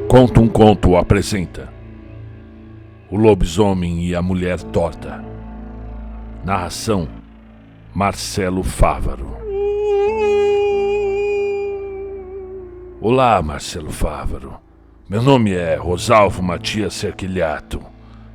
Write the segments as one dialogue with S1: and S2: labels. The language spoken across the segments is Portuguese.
S1: Conta um Conto apresenta O Lobisomem e a Mulher Torta. Narração: Marcelo Fávaro. Olá, Marcelo Fávaro. Meu nome é Rosalvo Matias Cerquilhato.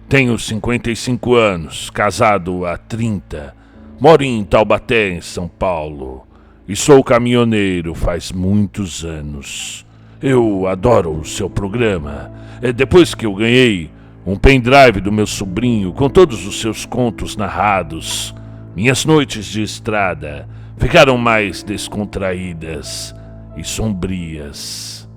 S1: Tenho 55 anos, casado há 30. Moro em Taubaté, em São Paulo. E sou caminhoneiro faz muitos anos. Eu adoro o seu programa. Depois que eu ganhei um pendrive do meu sobrinho com todos os seus contos narrados, minhas noites de estrada ficaram mais descontraídas e sombrias.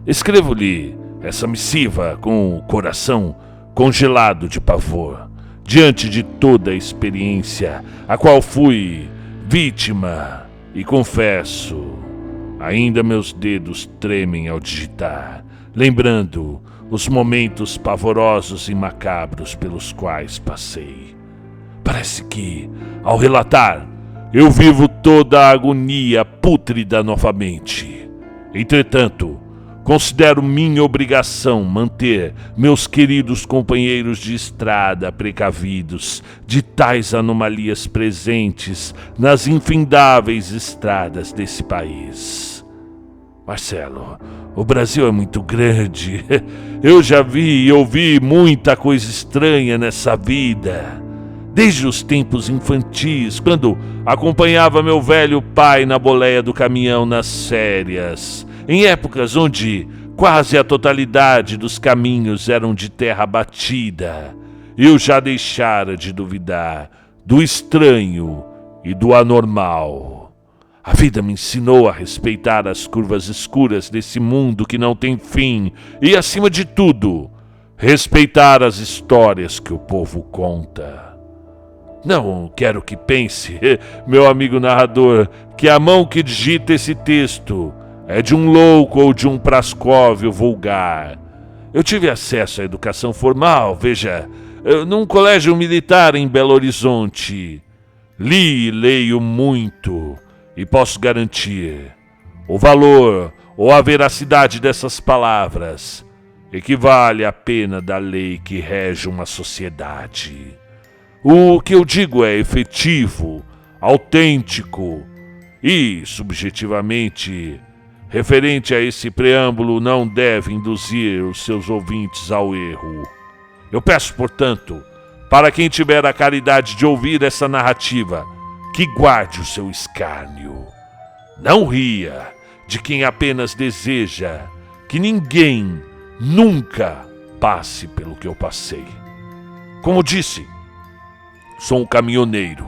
S1: Escrevo-lhe essa missiva com o coração congelado de pavor, diante de toda a experiência a qual fui vítima e confesso, ainda meus dedos tremem ao digitar, lembrando os momentos pavorosos e macabros pelos quais passei. Parece que, ao relatar, eu vivo toda a agonia pútrida novamente. Entretanto, considero minha obrigação manter meus queridos companheiros de estrada precavidos de tais anomalias presentes nas infindáveis estradas desse país. Marcelo, o Brasil é muito grande. Eu já vi e ouvi muita coisa estranha nessa vida. Desde os tempos infantis, quando acompanhava meu velho pai na boleia do caminhão nas férias, em épocas onde quase a totalidade dos caminhos eram de terra batida, eu já deixara de duvidar do estranho e do anormal. A vida me ensinou a respeitar as curvas escuras desse mundo que não tem fim e, acima de tudo, respeitar as histórias que o povo conta. Não quero que pense, meu amigo narrador, que a mão que digita esse texto é de um louco ou de um prascóvio vulgar. Eu tive acesso à educação formal, veja, num colégio militar em Belo Horizonte. Li e leio muito e posso garantir: o valor ou a veracidade dessas palavras equivale à pena da lei que rege uma sociedade. O que eu digo é efetivo, autêntico e, subjetivamente, referente a esse preâmbulo, não deve induzir os seus ouvintes ao erro. Eu peço, portanto, para quem tiver a caridade de ouvir essa narrativa, que guarde o seu escárnio. Não ria de quem apenas deseja que ninguém nunca passe pelo que eu passei. Como disse, sou um caminhoneiro.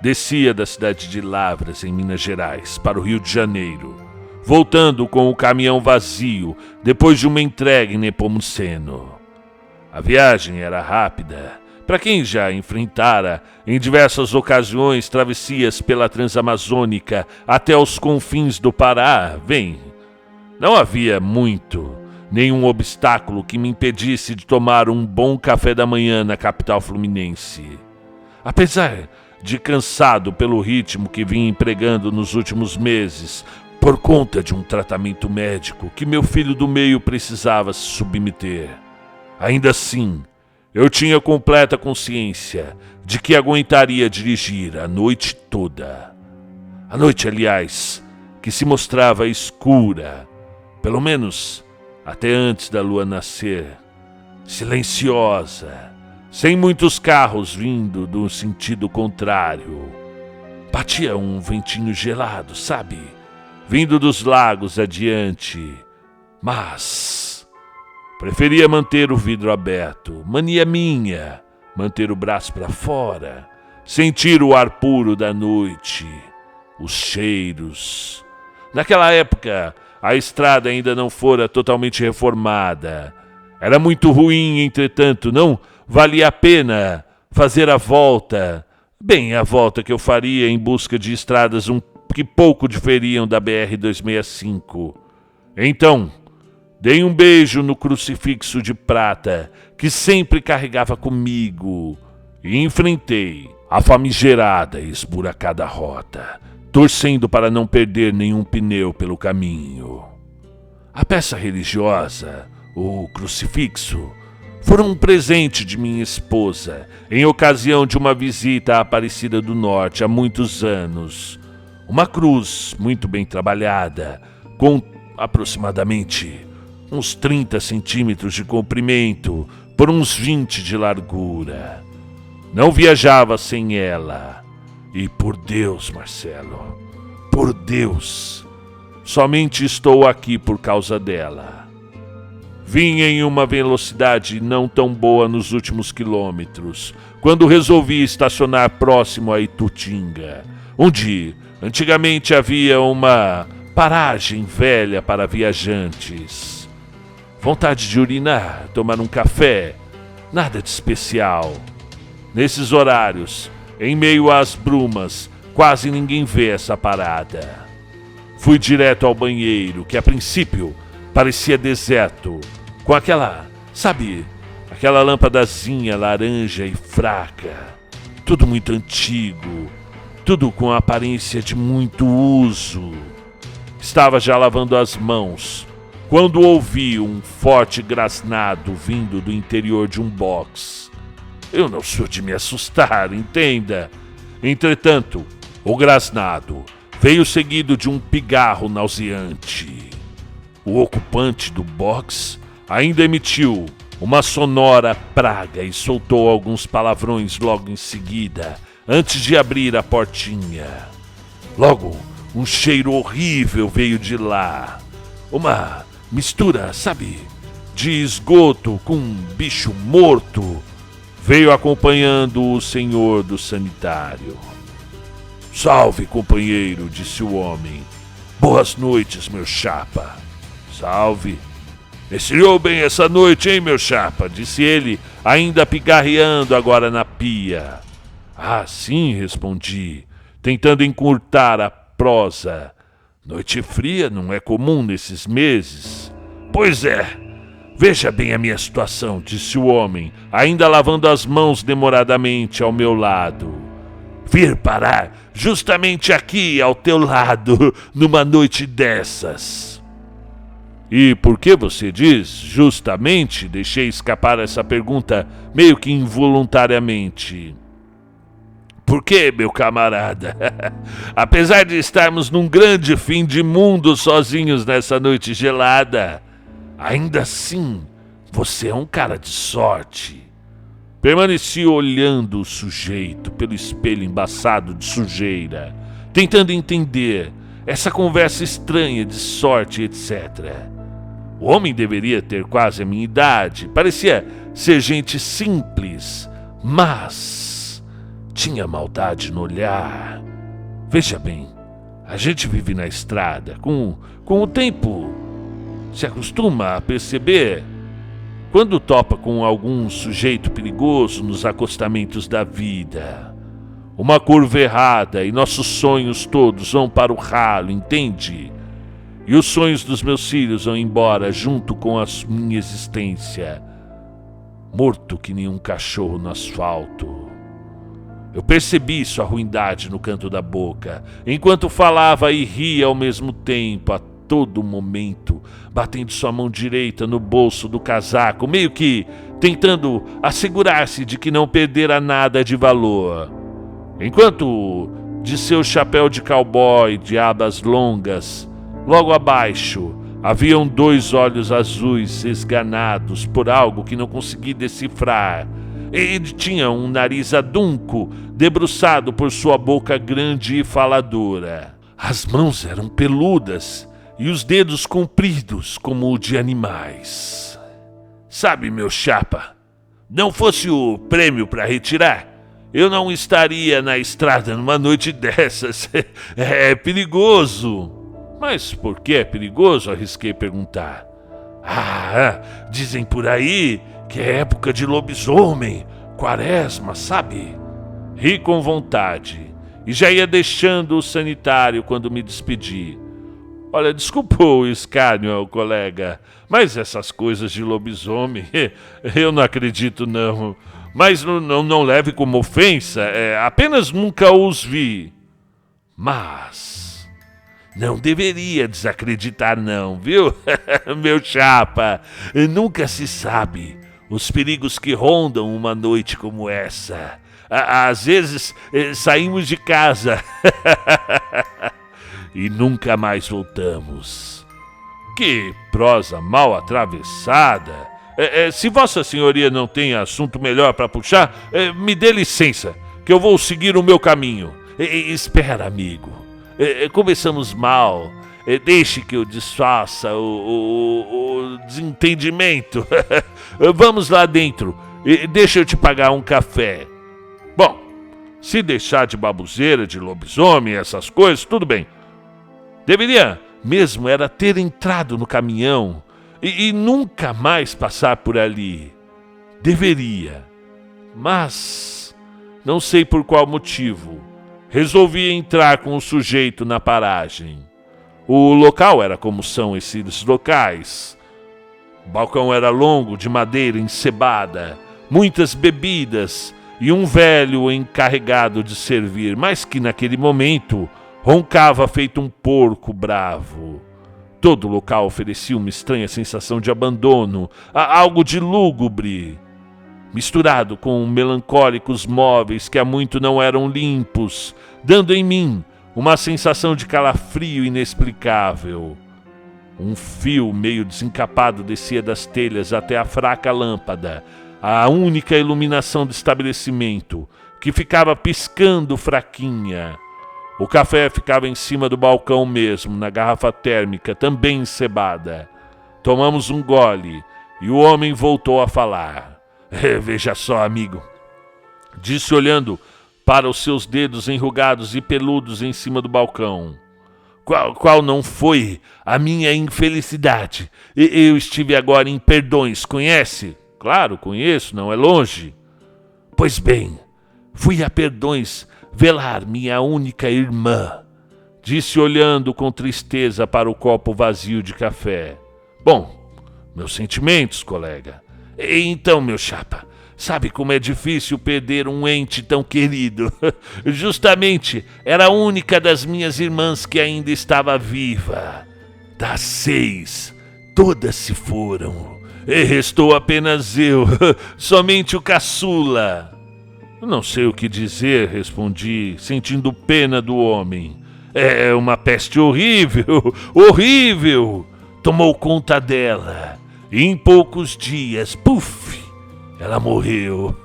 S1: Descia da cidade de Lavras, em Minas Gerais, para o Rio de Janeiro, voltando com o caminhão vazio depois de uma entrega em Nepomuceno. A viagem era rápida. Para quem já enfrentara em diversas ocasiões travessias pela Transamazônica até os confins do Pará, bem, não havia nenhum obstáculo que me impedisse de tomar um bom café da manhã na capital fluminense. Apesar de cansado pelo ritmo que vim empregando nos últimos meses, por conta de um tratamento médico que meu filho do meio precisava se submeter, ainda assim, eu tinha completa consciência de que aguentaria dirigir a noite toda. A noite, aliás, que se mostrava escura, pelo menos até antes da lua nascer, silenciosa, sem muitos carros vindo do sentido contrário. Batia um ventinho gelado, sabe? Vindo dos lagos adiante, mas preferia manter o vidro aberto, mania minha, manter o braço para fora, sentir o ar puro da noite, os cheiros. Naquela época, a estrada ainda não fora totalmente reformada. Era muito ruim, entretanto, não valia a pena fazer a volta, bem a volta que eu faria em busca de estradas que pouco diferiam da BR-265. Então, dei um beijo no crucifixo de prata que sempre carregava comigo e enfrentei a famigerada e esburacada rota, torcendo para não perder nenhum pneu pelo caminho. A peça religiosa, o crucifixo, foram um presente de minha esposa em ocasião de uma visita à Aparecida do Norte há muitos anos. Uma cruz muito bem trabalhada, com aproximadamente uns 30 centímetros de comprimento por uns 20 de largura. Não viajava sem ela. E por Deus, Marcelo, por Deus, somente estou aqui por causa dela. Vim em uma velocidade não tão boa nos últimos quilômetros, quando resolvi estacionar próximo a Itutinga, onde antigamente havia uma paragem velha para viajantes. Vontade de urinar, tomar um café, nada de especial. Nesses horários, em meio às brumas, quase ninguém vê essa parada. Fui direto ao banheiro, que a princípio parecia deserto, com aquela lâmpadazinha laranja e fraca. Tudo muito antigo, tudo com a aparência de muito uso. Estava já lavando as mãos, quando ouvi um forte grasnado vindo do interior de um box. Eu não sou de me assustar, entenda. Entretanto, o grasnado veio seguido de um pigarro nauseante. O ocupante do box ainda emitiu uma sonora praga e soltou alguns palavrões logo em seguida, antes de abrir a portinha. Logo, um cheiro horrível veio de lá. Uma mistura, de esgoto com um bicho morto. Veio acompanhando o senhor do sanitário. Salve, companheiro, disse o homem. Boas noites, meu chapa. Salve. Esfriou bem essa noite, hein, meu chapa? Disse ele, ainda pigarreando agora na pia. Ah, sim, respondi, tentando encurtar a prosa. Noite fria não é comum nesses meses. Pois é. Veja bem a minha situação, disse o homem, ainda lavando as mãos demoradamente ao meu lado. Vir parar justamente aqui ao teu lado, numa noite dessas. E por que você diz justamente? Deixei escapar essa pergunta meio que involuntariamente. Por que, meu camarada? Apesar de estarmos num grande fim de mundo sozinhos nessa noite gelada, ainda assim, você é um cara de sorte. Permaneci olhando o sujeito pelo espelho embaçado de sujeira, tentando entender essa conversa estranha de sorte, etc. O homem deveria ter quase a minha idade, parecia ser gente simples, mas tinha maldade no olhar. Veja bem, a gente vive na estrada, com o tempo se acostuma a perceber quando topa com algum sujeito perigoso nos acostamentos da vida. Uma curva errada e nossos sonhos todos vão para o ralo, entende? E os sonhos dos meus filhos vão embora junto com a minha existência, morto que nem um cachorro no asfalto. Eu percebi sua ruindade no canto da boca, enquanto falava e ria ao mesmo tempo, a todo momento, batendo sua mão direita no bolso do casaco, meio que tentando assegurar-se de que não perdera nada de valor. Enquanto de seu chapéu de cowboy de abas longas, logo abaixo, haviam 2 olhos azuis esganados por algo que não consegui decifrar. Ele tinha um nariz adunco, debruçado por sua boca grande e faladora. As mãos eram peludas e os dedos compridos como o de animais. Sabe, meu chapa, não fosse o prêmio para retirar, eu não estaria na estrada numa noite dessas. É perigoso. Mas por que é perigoso? Arrisquei perguntar. Dizem por aí que é época de lobisomem, quaresma, sabe? Ri com vontade e já ia deixando o sanitário quando me despedi. Olha, desculpa o escárnio, colega, mas essas coisas de lobisomem, eu não acredito não. Mas não leve como ofensa, apenas nunca os vi. Mas Não deveria desacreditar não, viu? Meu chapa, nunca se sabe os perigos que rondam uma noite como essa. Às vezes saímos de casa e nunca mais voltamos. Que prosa mal atravessada. Se Vossa Senhoria não tem assunto melhor para puxar, me dê licença, que eu vou seguir o meu caminho. Espera, amigo. Começamos mal. Deixe que eu desfaça o desentendimento. Vamos lá dentro. Deixa eu te pagar um café. Bom, se deixar de baboseira, de lobisomem, essas coisas, tudo bem. Deveria mesmo era ter entrado no caminhão e nunca mais passar por ali. Deveria. Mas não sei por qual motivo. Resolvi entrar com o sujeito na paragem. O local era como são esses locais. O balcão era longo, de madeira encebada, muitas bebidas e um velho encarregado de servir, mas que naquele momento roncava feito um porco bravo. Todo o local oferecia uma estranha sensação de abandono, algo de lúgubre, misturado com melancólicos móveis que há muito não eram limpos, dando em mim uma sensação de calafrio inexplicável. Um fio meio desencapado descia das telhas até a fraca lâmpada, a única iluminação do estabelecimento, que ficava piscando fraquinha. O café ficava em cima do balcão mesmo, na garrafa térmica, também encebada. Tomamos um gole e o homem voltou a falar. Veja só, amigo, disse olhando para os seus dedos enrugados e peludos em cima do balcão. Qual não foi a minha infelicidade? Eu estive agora em Perdões, conhece? Claro, conheço, não é longe. Pois bem, fui a Perdões velar minha única irmã, disse olhando com tristeza para o copo vazio de café. Bom, meus sentimentos, colega. Então, meu chapa, sabe como é difícil perder um ente tão querido? Justamente, era a única das minhas irmãs que ainda estava viva. Das 6, todas se foram. E restou apenas eu, somente o caçula. Não sei o que dizer, respondi, sentindo pena do homem. É uma peste horrível, horrível. Tomou conta dela. E em poucos dias, puf, ela morreu.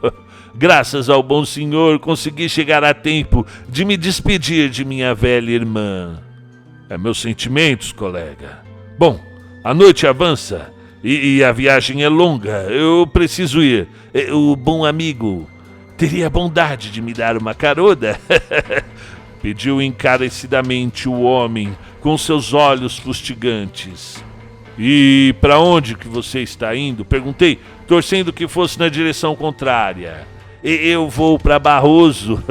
S1: Graças ao bom senhor, consegui chegar a tempo de me despedir de minha velha irmã. Meus sentimentos, colega. Bom, a noite avança e a viagem é longa. Eu preciso ir. O bom amigo teria a bondade de me dar uma carona? Pediu encarecidamente o homem, com seus olhos fustigantes. E para onde que você está indo? Perguntei, torcendo que fosse na direção contrária. Eu vou para Barroso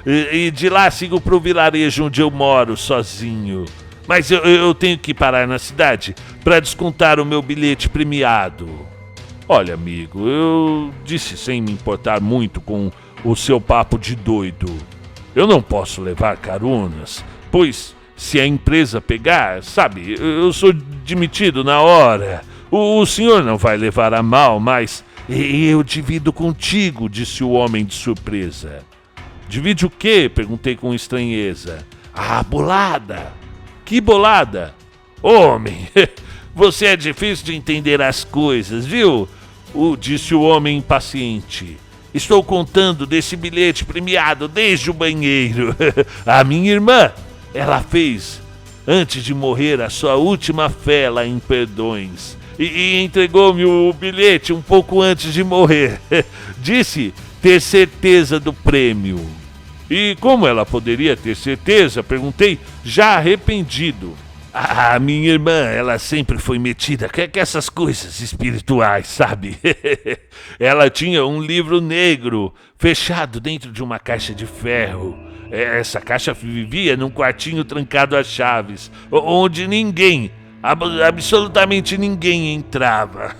S1: e de lá sigo para o vilarejo onde eu moro sozinho. Mas eu tenho que parar na cidade para descontar o meu bilhete premiado. Olha, amigo, eu disse sem me importar muito com o seu papo de doido. Eu não posso levar caronas, pois se a empresa pegar, sabe, eu sou demitido na hora. O senhor não vai levar a mal, mas eu divido contigo, disse o homem de surpresa. Divide o quê? Perguntei com estranheza. A bolada. Que bolada? Homem, você é difícil de entender as coisas, viu? Disse o homem impaciente. Estou contando desse bilhete premiado desde o banheiro. A minha irmã, ela fez, antes de morrer, a sua última fé lá em Perdões. E entregou-me o bilhete um pouco antes de morrer. Disse ter certeza do prêmio. E como ela poderia ter certeza? Perguntei, já arrependido. A minha irmã, ela sempre foi metida com essas coisas espirituais, sabe? Ela tinha um livro negro fechado dentro de uma caixa de ferro. Essa caixa vivia num quartinho trancado a chaves, onde ninguém, absolutamente ninguém entrava.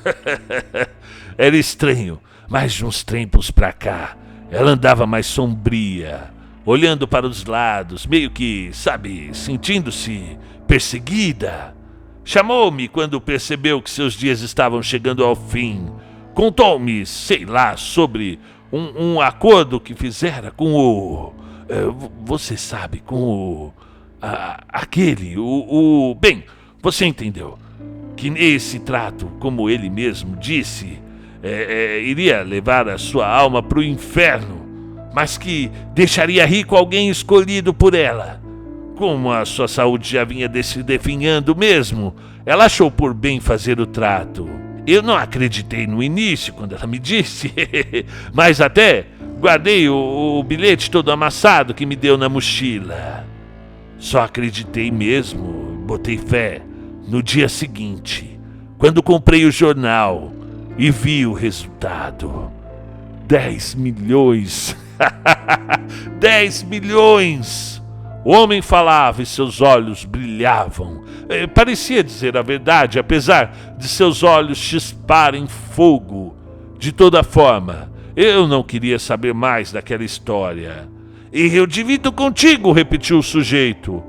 S1: Era estranho, mas de uns tempos pra cá, ela andava mais sombria. olhando para os lados, meio que, sabe, sentindo-se perseguida. Chamou-me quando percebeu que seus dias estavam chegando ao fim. Contou-me, sei lá, sobre um acordo que fizera com o... você sabe, com o... Bem, você entendeu. Que nesse trato, como ele mesmo disse, iria levar a sua alma para o inferno, mas que deixaria rico alguém escolhido por ela. Como a sua saúde já vinha se definhando mesmo, ela achou por bem fazer o trato. Eu não acreditei no início, quando ela me disse, mas até guardei o bilhete todo amassado que me deu na mochila. Só acreditei mesmo, botei fé, no dia seguinte, quando comprei o jornal e vi o resultado. 10 milhões! 10 milhões! O homem falava e seus olhos brilhavam. Parecia dizer a verdade, apesar de seus olhos chisparem fogo. De toda forma, eu não queria saber mais daquela história. E eu divido contigo, repetiu o sujeito.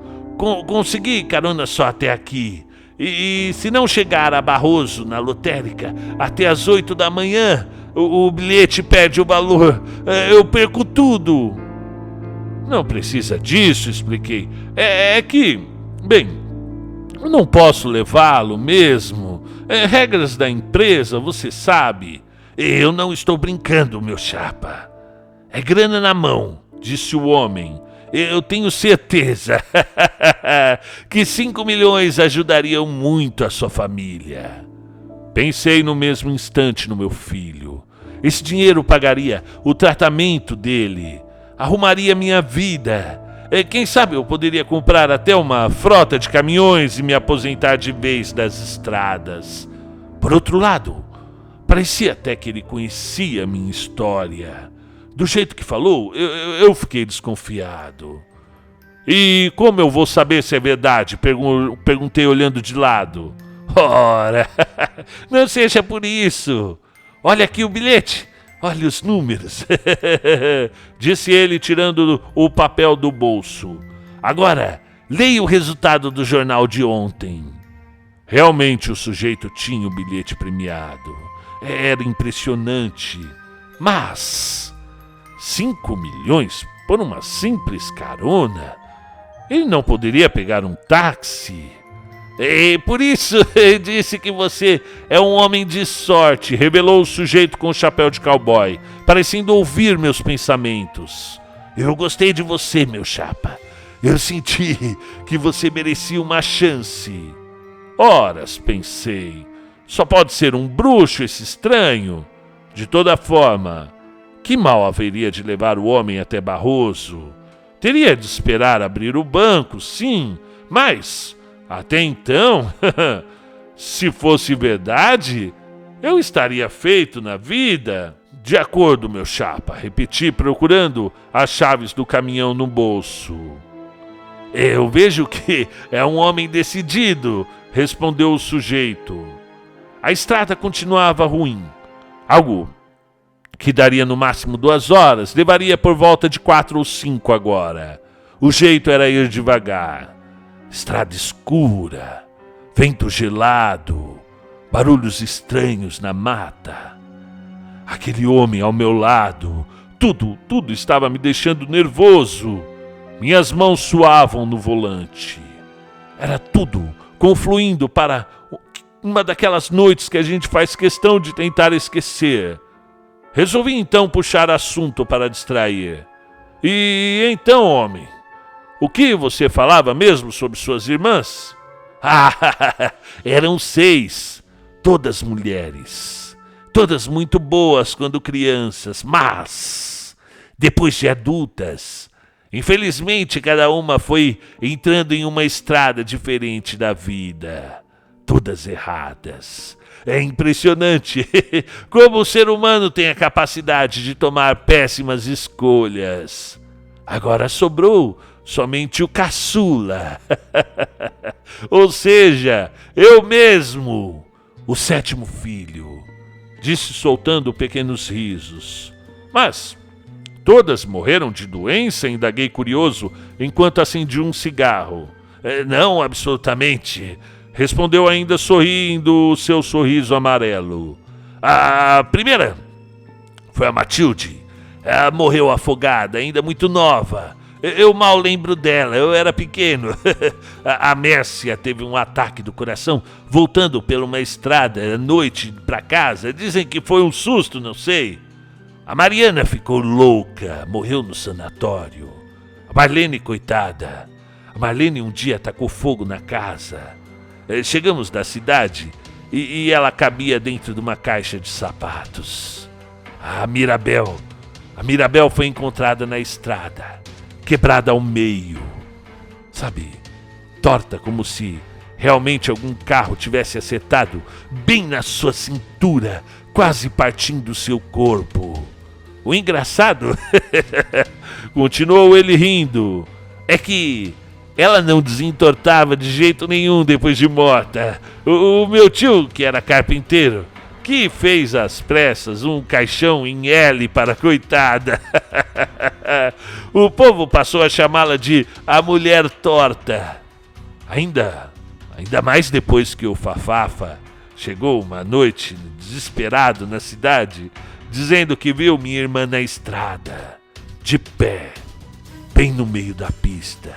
S1: Consegui carona só até aqui. E se não chegar a Barroso, na lotérica, até às 8 da manhã, o bilhete perde o valor. Eu perco tudo. Não precisa disso, expliquei. É que, bem, eu não posso levá-lo mesmo. Regras da empresa, você sabe. Eu não estou brincando, meu chapa. É grana na mão, disse o homem. Eu tenho certeza que 5 milhões ajudariam muito a sua família. Pensei no mesmo instante no meu filho. Esse dinheiro pagaria o tratamento dele, arrumaria minha vida. Quem sabe eu poderia comprar até uma frota de caminhões e me aposentar de vez das estradas. Por outro lado, parecia até que ele conhecia a minha história. Do jeito que falou, eu fiquei desconfiado. E como eu vou saber se é verdade? Perguntei olhando de lado. Ora, não seja por isso. Olha aqui o bilhete. Olha os números. Disse ele tirando o papel do bolso. Agora, leia o resultado do jornal de ontem. Realmente o sujeito tinha o bilhete premiado. Era impressionante. Mas 5 milhões por uma simples carona? Ele não poderia pegar um táxi? E por isso disse que você é um homem de sorte, revelou o sujeito com o chapéu de cowboy, parecendo ouvir meus pensamentos. Eu gostei de você, meu chapa. Eu senti que você merecia uma chance. Horas, pensei. Só pode ser um bruxo esse estranho. De toda forma, que mal haveria de levar o homem até Barroso? Teria de esperar abrir o banco, sim, mas, até então, se fosse verdade, eu estaria feito na vida. De acordo, meu chapa, repeti, procurando as chaves do caminhão no bolso. Eu vejo que é um homem decidido, respondeu o sujeito. A estrada continuava ruim. Algo que daria no máximo 2 horas, levaria por volta de 4 ou 5 agora. O jeito era ir devagar. Estrada escura, vento gelado, barulhos estranhos na mata. Aquele homem ao meu lado, tudo estava me deixando nervoso. Minhas mãos suavam no volante. Era tudo confluindo para uma daquelas noites que a gente faz questão de tentar esquecer. Resolvi então puxar assunto para distrair. E então, homem, o que você falava mesmo sobre suas irmãs? Eram 6, todas mulheres. Todas muito boas quando crianças, mas depois de adultas, infelizmente cada uma foi entrando em uma estrada diferente da vida. Todas erradas. É impressionante como o ser humano tem a capacidade de tomar péssimas escolhas. Agora sobrou somente o caçula. Ou seja, eu mesmo, o 7º filho, disse soltando pequenos risos. Mas Todas morreram de doença? Indaguei curioso, enquanto acendia um cigarro. Não, absolutamente. Respondeu ainda sorrindo o seu sorriso amarelo. A primeira foi a Matilde. Ela morreu afogada, ainda muito nova. Eu mal lembro dela, eu era pequeno. A Mércia teve um ataque do coração voltando por uma estrada à noite para casa. Dizem que foi um susto, não sei. A Mariana ficou louca, morreu no sanatório. A Marlene, coitada. A Marlene um dia tacou fogo na casa. Chegamos da cidade e ela cabia dentro de uma caixa de sapatos. A Mirabel foi encontrada na estrada, quebrada ao meio. Sabe, torta como se realmente algum carro tivesse acertado bem na sua cintura, quase partindo seu corpo. O engraçado, continuou ele rindo, é que ela não desentortava de jeito nenhum depois de morta. O meu tio, que era carpinteiro, que fez às pressas um caixão em L para a coitada. O povo passou a chamá-la de a mulher torta. Ainda mais depois que o Fafafa chegou uma noite desesperado na cidade, dizendo que viu minha irmã na estrada, de pé, bem no meio da pista,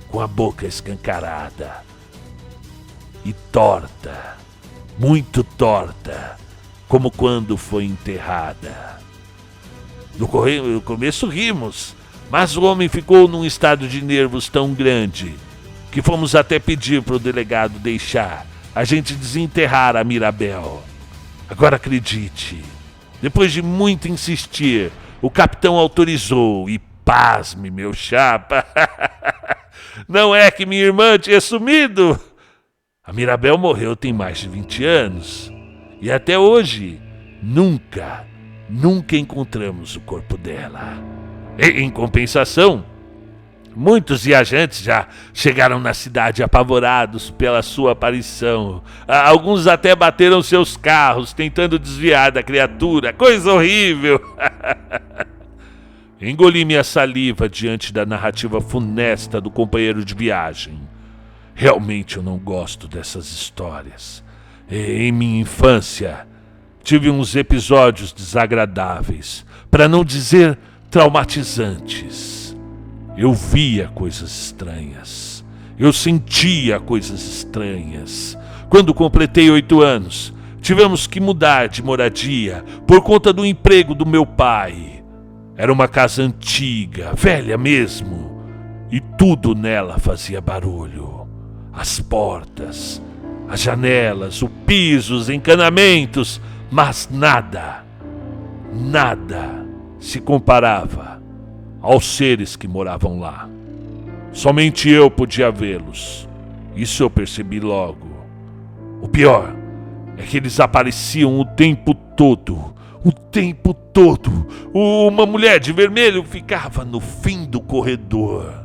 S1: com a boca escancarada e torta, muito torta, como quando foi enterrada. No começo rimos, mas o homem ficou num estado de nervos tão grande que fomos até pedir para o delegado deixar a gente desenterrar a Mirabel. Agora acredite, depois de muito insistir, o capitão autorizou e, pasme, meu chapa, não é que minha irmã tinha sumido? A Mirabel morreu tem mais de 20 anos e até hoje nunca encontramos o corpo dela. Em compensação, muitos viajantes já chegaram na cidade apavorados pela sua aparição. Alguns até bateram seus carros tentando desviar da criatura. Coisa horrível! Engoli minha saliva diante da narrativa funesta do companheiro de viagem. Realmente eu não gosto dessas histórias. Em minha infância, tive uns episódios desagradáveis, para não dizer traumatizantes. Eu via coisas estranhas. Eu sentia coisas estranhas. Quando completei 8 anos, tivemos que mudar de moradia por conta do emprego do meu pai. Era uma casa antiga, velha mesmo, e tudo nela fazia barulho. As portas, as janelas, o piso, os encanamentos, mas nada se comparava aos seres que moravam lá. Somente eu podia vê-los. Isso eu percebi logo. O pior é que eles apareciam o tempo todo. Uma mulher de vermelho ficava no fim do corredor.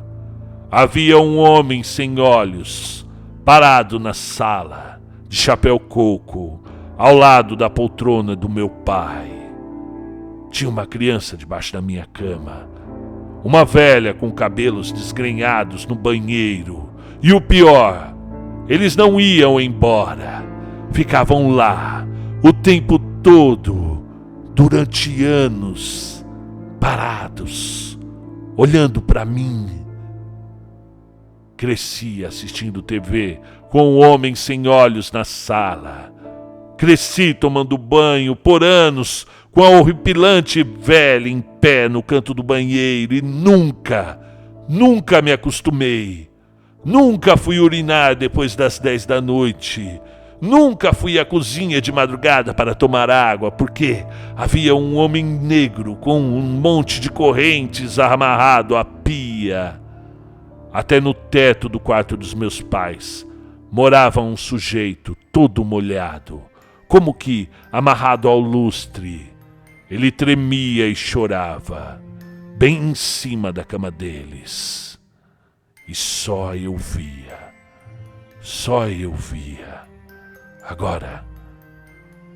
S1: Havia um homem sem olhos, parado na sala, de chapéu coco, ao lado da poltrona do meu pai. Tinha uma criança debaixo da minha cama. Uma velha com cabelos desgrenhados no banheiro. E o pior, eles não iam embora. Ficavam lá o tempo todo, durante anos, parados, olhando para mim. Cresci assistindo TV com um homem sem olhos na sala. Cresci tomando banho por anos com a horripilante velha em pé no canto do banheiro e nunca me acostumei. Nunca fui urinar depois das 10 da noite. Nunca fui à cozinha de madrugada para tomar água, porque havia um homem negro com um monte de correntes amarrado à pia. Até no teto do quarto dos meus pais morava um sujeito todo molhado, como que amarrado ao lustre. Ele tremia e chorava, bem em cima da cama deles. E só eu via. Agora,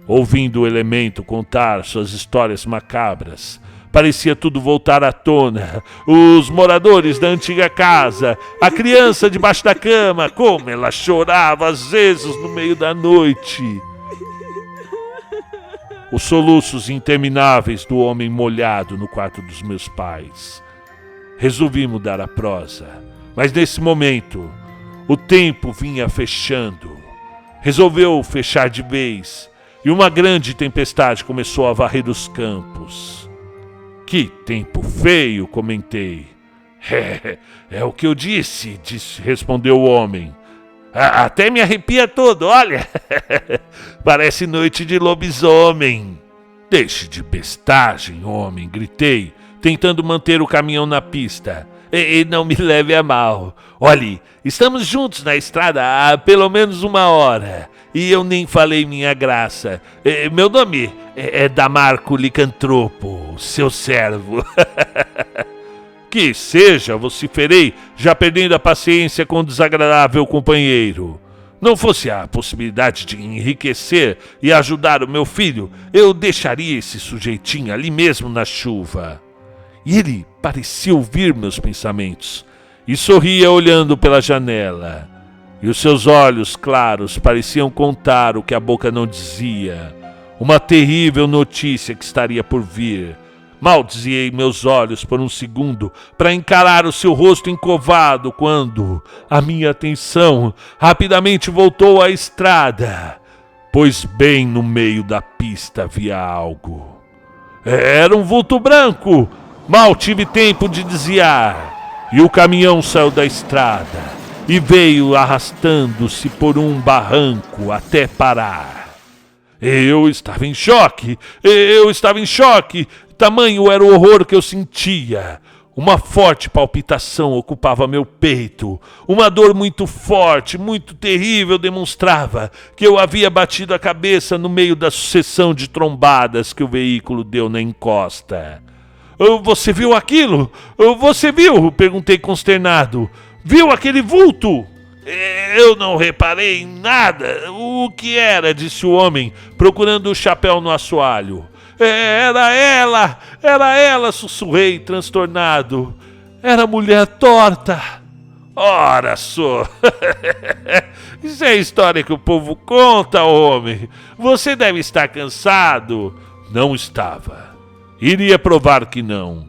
S1: ouvindo o elemento contar suas histórias macabras, parecia tudo voltar à tona. Os moradores da antiga casa, a criança debaixo da cama, como ela chorava às vezes no meio da noite. Os soluços intermináveis do homem molhado no quarto dos meus pais. Resolvi mudar a prosa, mas nesse momento o tempo vinha fechando. Resolveu fechar de vez e uma grande tempestade começou a varrer os campos. Que tempo feio, comentei. É o que eu disse, respondeu o homem. Até me arrepia todo, olha. Parece noite de lobisomem. Deixe de bestagem, homem, gritei, tentando manter o caminhão na pista. E não me leve a mal. Olhe, estamos juntos na estrada há pelo menos 1 hora. E eu nem falei minha graça. Meu nome é Damarco Licantropo, seu servo. Que seja, vociferei, já perdendo a paciência com o desagradável companheiro. Não fosse a possibilidade de enriquecer e ajudar o meu filho, eu deixaria esse sujeitinho ali mesmo na chuva. E ele parecia ouvir meus pensamentos e sorria olhando pela janela. E os seus olhos claros pareciam contar o que a boca não dizia. Uma terrível notícia que estaria por vir. Mal desviei meus olhos por um segundo para encarar o seu rosto encovado quando a minha atenção rapidamente voltou à estrada, pois bem no meio da pista havia algo. Era um vulto branco. Mal tive tempo de desviar e o caminhão saiu da estrada e veio arrastando-se por um barranco até parar. Eu estava em choque. Tamanho era o horror que eu sentia. Uma forte palpitação ocupava meu peito. Uma dor muito forte, muito terrível demonstrava que eu havia batido a cabeça no meio da sucessão de trombadas que o veículo deu na encosta. Você viu aquilo? Você viu? Perguntei consternado. Viu aquele vulto? Eu não reparei em nada. O que era? Disse o homem, procurando o chapéu no assoalho. Era ela, sussurrei, transtornado. Era a mulher torta. Ora só. Isso é história que o povo conta, homem. Você deve estar cansado. Não estava. Iria provar que não.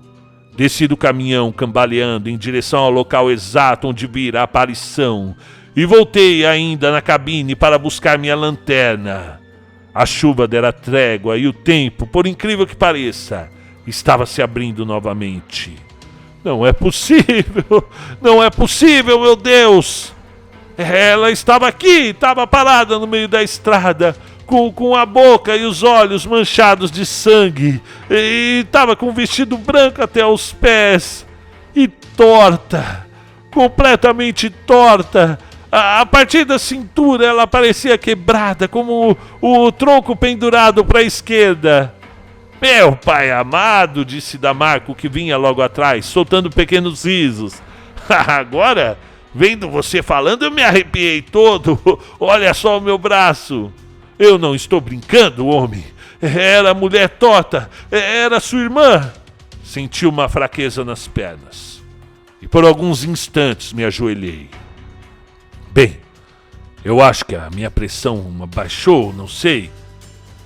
S1: Desci do caminhão cambaleando em direção ao local exato onde vira a aparição e voltei ainda na cabine para buscar minha lanterna. A chuva dera trégua e o tempo, por incrível que pareça, estava se abrindo novamente. Não é possível, meu Deus! Ela estava aqui, estava parada no meio da estrada, com a boca e os olhos manchados de sangue, e estava com um vestido branco até os pés, e torta, completamente torta. A partir da cintura ela parecia quebrada, como o tronco pendurado para a esquerda. Meu pai amado, disse Damarco, que vinha logo atrás, soltando pequenos risos. Agora, vendo você falando, eu me arrepiei todo. Olha só o meu braço. Eu não estou brincando, homem. Era a mulher torta, era sua irmã. Senti uma fraqueza nas pernas e por alguns instantes me ajoelhei. Bem, eu acho que a minha pressão baixou, não sei.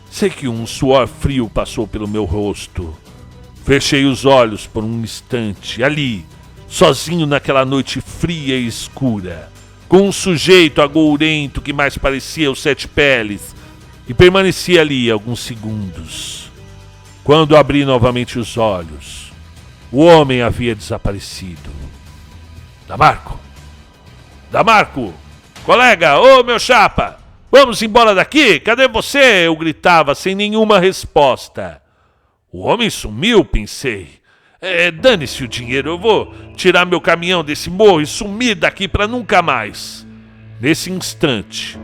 S1: Sei que um suor frio passou pelo meu rosto. Fechei os olhos por um instante, ali, sozinho naquela noite fria e escura, com um sujeito agourento que mais parecia os Sete Peles, e permaneci ali alguns segundos. Quando abri novamente os olhos, o homem havia desaparecido. Damarco! Colega, ô meu chapa! Vamos embora daqui? Cadê você? Eu gritava sem nenhuma resposta. O homem sumiu, pensei. Dane-se o dinheiro, eu vou tirar meu caminhão desse morro e sumir daqui para nunca mais. Nesse instante,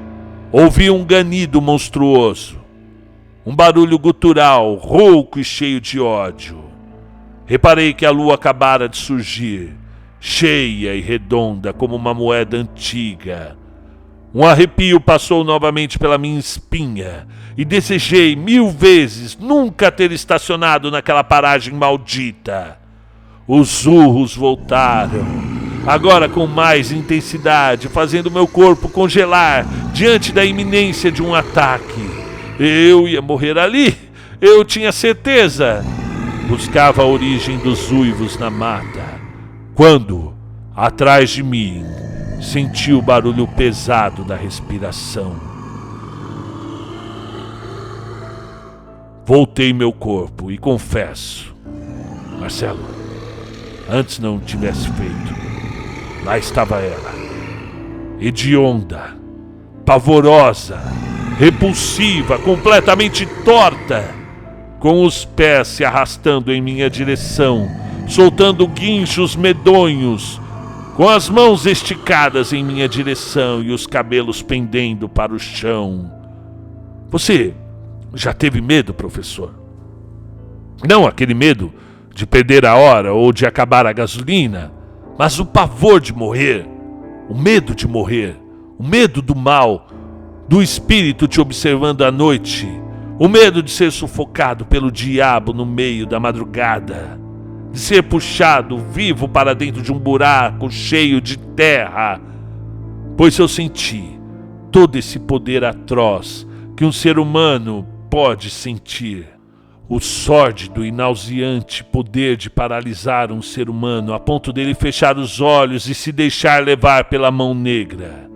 S1: ouvi um ganido monstruoso. Um barulho gutural, rouco e cheio de ódio. Reparei que a lua acabara de surgir, cheia e redonda como uma moeda antiga. Um arrepio passou novamente pela minha espinha e desejei 1000 vezes nunca ter estacionado naquela paragem maldita. Os urros voltaram, agora com mais intensidade, fazendo meu corpo congelar diante da iminência de um ataque. Eu ia morrer ali, eu tinha certeza. Buscava a origem dos uivos na mata, quando, atrás de mim, senti o barulho pesado da respiração. Voltei meu corpo e confesso, Marcelo, antes não tivesse feito. Lá estava ela, hedionda, pavorosa, repulsiva, completamente torta, com os pés se arrastando em minha direção, soltando guinchos medonhos, com as mãos esticadas em minha direção e os cabelos pendendo para o chão. Você já teve medo, professor? Não aquele medo de perder a hora ou de acabar a gasolina, mas o pavor de morrer, o medo de morrer, o medo do mal, do espírito te observando à noite, o medo de ser sufocado pelo diabo no meio da madrugada, de ser puxado vivo para dentro de um buraco cheio de terra, pois eu senti todo esse poder atroz que um ser humano pode sentir. O sórdido e nauseante poder de paralisar um ser humano a ponto dele fechar os olhos e se deixar levar pela mão negra.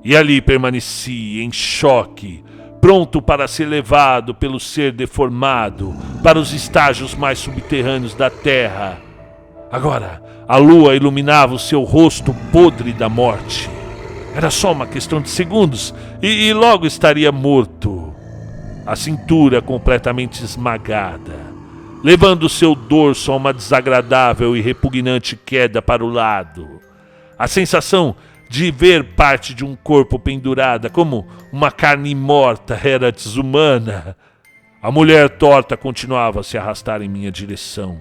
S1: E ali permaneci em choque, pronto para ser levado pelo ser deformado para os estágios mais subterrâneos da terra. Agora, a lua iluminava o seu rosto podre da morte. Era só uma questão de segundos e logo estaria morto. A cintura completamente esmagada, levando seu dorso a uma desagradável e repugnante queda para o lado. A sensação de ver parte de um corpo pendurada como uma carne morta era desumana. A mulher torta continuava a se arrastar em minha direção,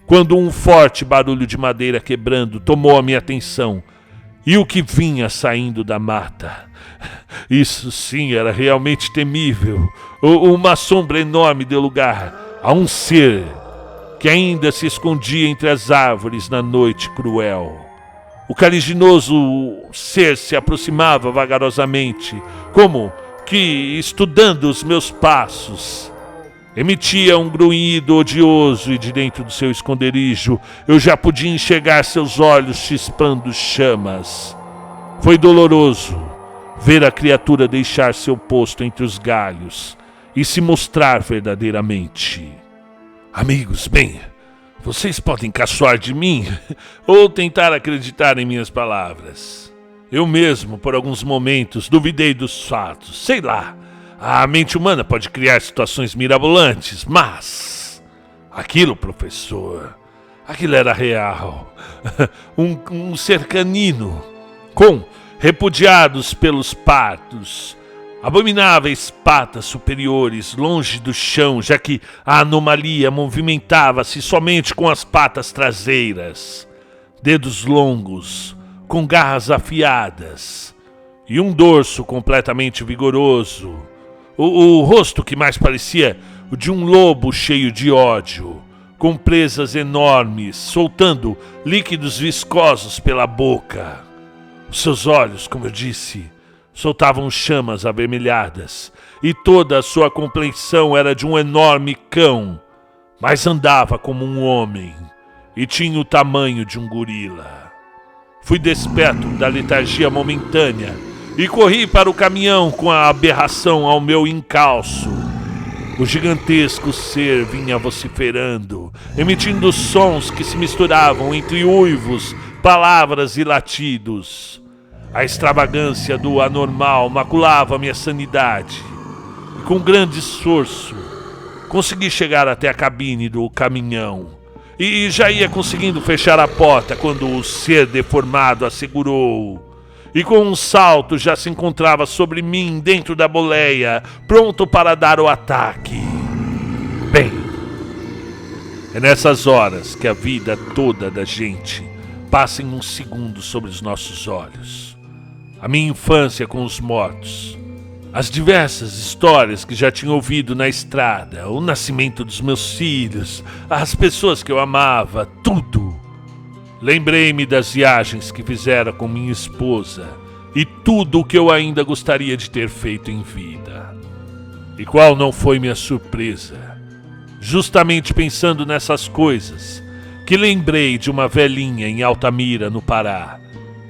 S1: quando um forte barulho de madeira quebrando tomou a minha atenção, e o que vinha saindo da mata. Isso sim era realmente temível. Uma sombra enorme deu lugar a um ser que ainda se escondia entre as árvores na noite cruel. O caliginoso ser se aproximava vagarosamente, como que estudando os meus passos. Emitia um grunhido odioso e de dentro do seu esconderijo eu já podia enxergar seus olhos chispando chamas. Foi doloroso ver a criatura deixar seu posto entre os galhos e se mostrar verdadeiramente. Amigos, bem, vocês podem caçoar de mim ou tentar acreditar em minhas palavras. Eu mesmo, por alguns momentos, duvidei dos fatos. Sei lá, a mente humana pode criar situações mirabolantes, mas aquilo, professor, aquilo era real. Um ser canino, com repudiados pelos partos, abomináveis patas superiores longe do chão, já que a anomalia movimentava-se somente com as patas traseiras, dedos longos, com garras afiadas, e um dorso completamente vigoroso, o rosto que mais parecia o de um lobo cheio de ódio, com presas enormes, soltando líquidos viscosos pela boca. Os seus olhos, como eu disse, soltavam chamas avermelhadas, e toda a sua complexão era de um enorme cão, mas andava como um homem, e tinha o tamanho de um gorila. Fui desperto da letargia momentânea, e corri para o caminhão com a aberração ao meu encalço. O gigantesco ser vinha vociferando, emitindo sons que se misturavam entre uivos, palavras e latidos. A extravagância do anormal maculava minha sanidade. E com grande esforço, consegui chegar até a cabine do caminhão. E já ia conseguindo fechar a porta quando o ser deformado assegurou. E com um salto já se encontrava sobre mim dentro da boleia, pronto para dar o ataque. Bem, é nessas horas que a vida toda da gente passa em um segundo sobre os nossos olhos. a minha infância com os mortos, as diversas histórias que já tinha ouvido na estrada, o nascimento dos meus filhos, as pessoas que eu amava, tudo. Lembrei-me das viagens que fizera com minha esposa e tudo o que eu ainda gostaria de ter feito em vida. E qual não foi minha surpresa? Justamente pensando nessas coisas, que lembrei de uma velhinha em Altamira, no Pará,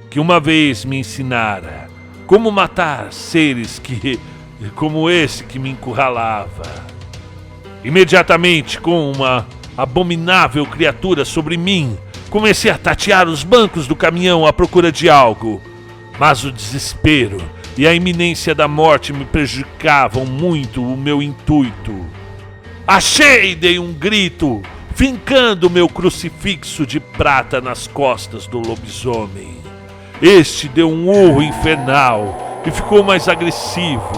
S1: que uma vez me ensinara como matar seres como esse que me encurralava. Imediatamente, com uma abominável criatura sobre mim, comecei a tatear os bancos do caminhão à procura de algo, mas o desespero e a iminência da morte me prejudicavam muito o meu intuito. Achei! Dei um grito, fincando meu crucifixo de prata nas costas do lobisomem. Este deu um urro infernal e ficou mais agressivo.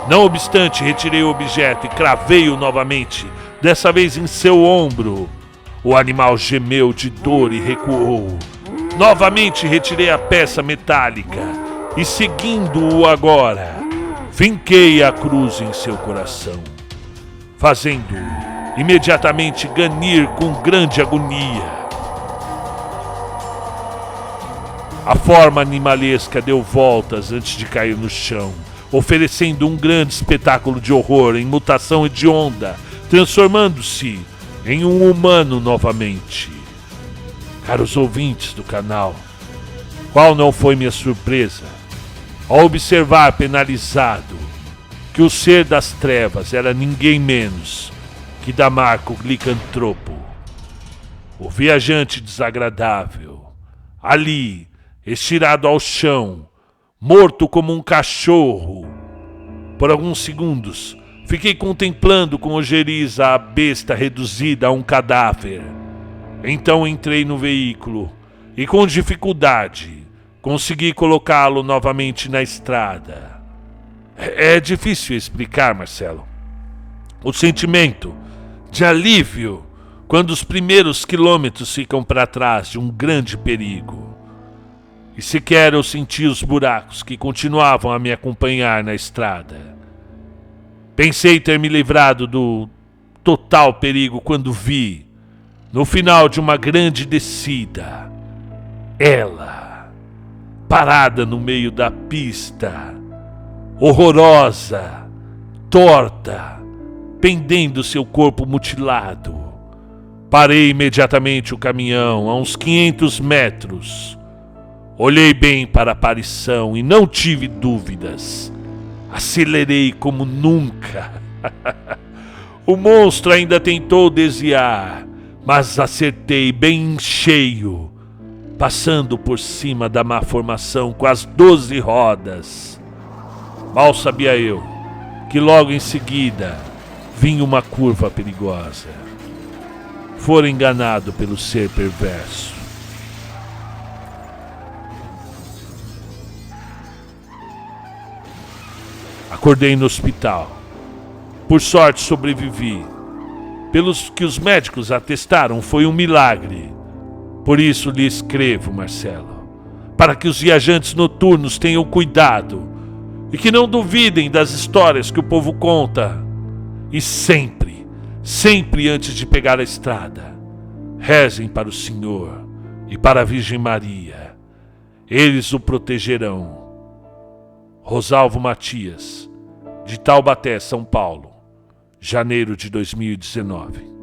S1: Não obstante, retirei o objeto e cravei-o novamente, dessa vez em seu ombro. O animal gemeu de dor e recuou. Novamente retirei a peça metálica e, seguindo-o agora, finquei a cruz em seu coração, fazendo-o imediatamente ganir com grande agonia. A forma animalesca deu voltas antes de cair no chão, oferecendo um grande espetáculo de horror em mutação hedionda, transformando-se em um humano novamente. Caros ouvintes do canal, qual não foi minha surpresa ao observar penalizado que o ser das trevas era ninguém menos que Damarco Licantropo, o viajante desagradável, ali, estirado ao chão, morto como um cachorro. Por alguns segundos, fiquei contemplando com ojeriza a besta reduzida a um cadáver. Então entrei no veículo e, com dificuldade, consegui colocá-lo novamente na estrada. É difícil explicar, Marcelo. O sentimento de alívio quando os primeiros quilômetros ficam para trás de um grande perigo. E sequer eu senti os buracos que continuavam a me acompanhar na estrada. Pensei ter me livrado do total perigo quando vi, no final de uma grande descida, ela, parada no meio da pista, horrorosa, torta, pendendo seu corpo mutilado. Parei imediatamente o caminhão a uns 500 metros. Olhei bem para a aparição e não tive dúvidas. Acelerei como nunca. O monstro ainda tentou desviar, mas acertei bem em cheio, passando por cima da má formação com as 12 rodas. Mal sabia eu que logo em seguida vinha uma curva perigosa. Fora enganado pelo ser perverso. Acordei no hospital. Por sorte sobrevivi. Pelos que os médicos atestaram, foi um milagre. Por isso lhe escrevo, Marcelo, para que os viajantes noturnos tenham cuidado e que não duvidem das histórias que o povo conta. E sempre, sempre antes de pegar a estrada, rezem para o Senhor e para a Virgem Maria. Eles o protegerão. Rosalvo Matias, de Taubaté, São Paulo, janeiro de 2019.